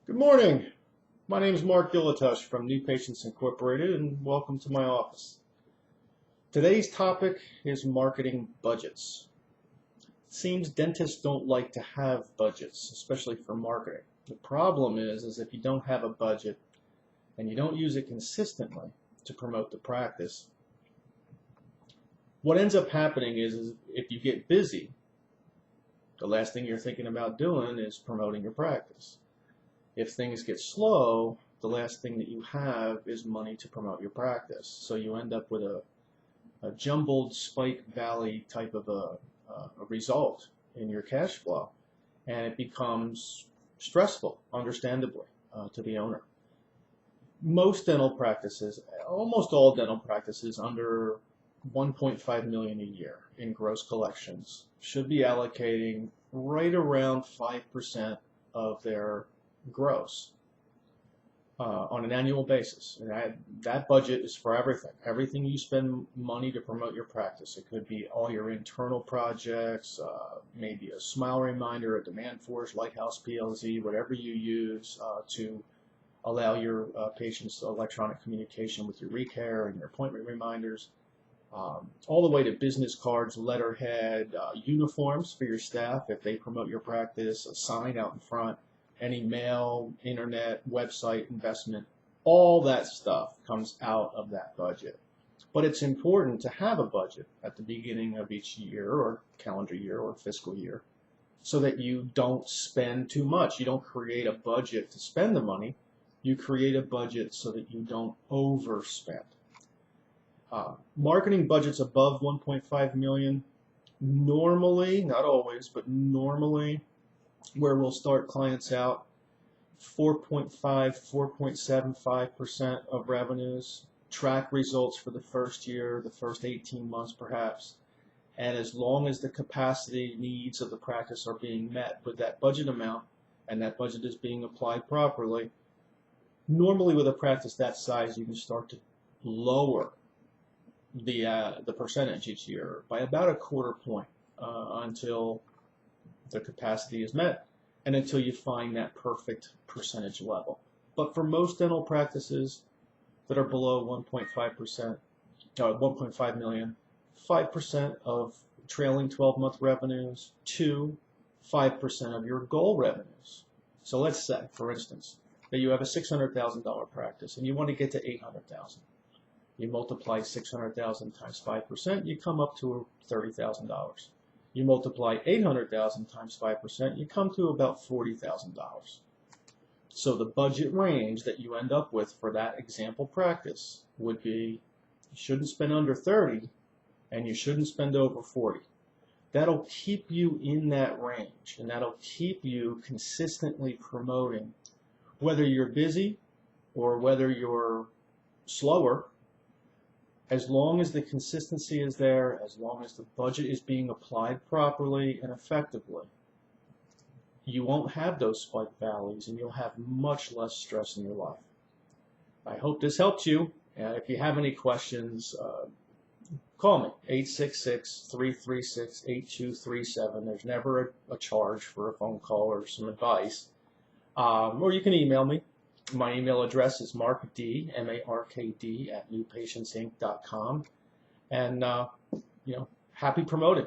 Good morning. My name is Mark Gilatush from New Patients Incorporated, and welcome to my office. Today's topic is marketing budgets. It seems dentists don't like to have budgets, especially for marketing. The problem is if you don't have a budget and you don't use it consistently to promote the practice, what ends up happening is if you get busy, the last thing you're thinking about doing is promoting your practice. If things get slow, the last thing that you have is money to promote your practice. So you end up with a jumbled spike valley type of a result in your cash flow. And it becomes stressful, understandably, to the owner. Most dental practices, almost all dental practices under 1.5 million a year in gross collections should be allocating right around 5% of their gross on an annual basis. And that budget is for everything. Everything you spend money to promote your practice. It could be all your internal projects, maybe a smile reminder, a demand force, Lighthouse PLZ, whatever you use to allow your patients electronic communication with your recare and your appointment reminders. All the way to business cards, letterhead, uniforms for your staff if they promote your practice, a sign out in front, any mail, internet, website investment, all that stuff comes out of that budget. But it's important to have a budget at the beginning of each year or calendar year or fiscal year so that you don't spend too much. You don't create a budget to spend the money. You create a budget so that you don't overspend. Marketing budgets above 1.5 million, normally, not always, but normally, where we'll start clients out, 4.5, 4.75% of revenues, track results for the first year, the first 18 months perhaps, and as long as the capacity needs of the practice are being met with that budget amount, and that budget is being applied properly, normally with a practice that size, you can start to lower the percentage each year by about a quarter point until the capacity is met and until you find that perfect percentage level. But for most dental practices that are below 1.5 million, 5% of trailing 12-month revenues to 5% of your goal revenues. So let's say, for instance, that you have a $600,000 practice and you want to get to 800,000. You multiply 600,000 times 5%, you come up to $30,000. You multiply 800,000 times 5%, you come to about $40,000. So the budget range that you end up with for that example practice would be you shouldn't spend under 30 and you shouldn't spend over 40. That'll keep you in that range and that'll keep you consistently promoting, whether you're busy or whether you're slower. As long as the consistency is there, as long as the budget is being applied properly and effectively, you won't have those spike valleys and you'll have much less stress in your life. I hope this helped you. If you have any questions, call me, 866-336-8237. There's never a charge for a phone call or some advice. Or you can email me. My email address is markd, M-A-R-K-D, @newpatientsinc.com. And, happy promoting.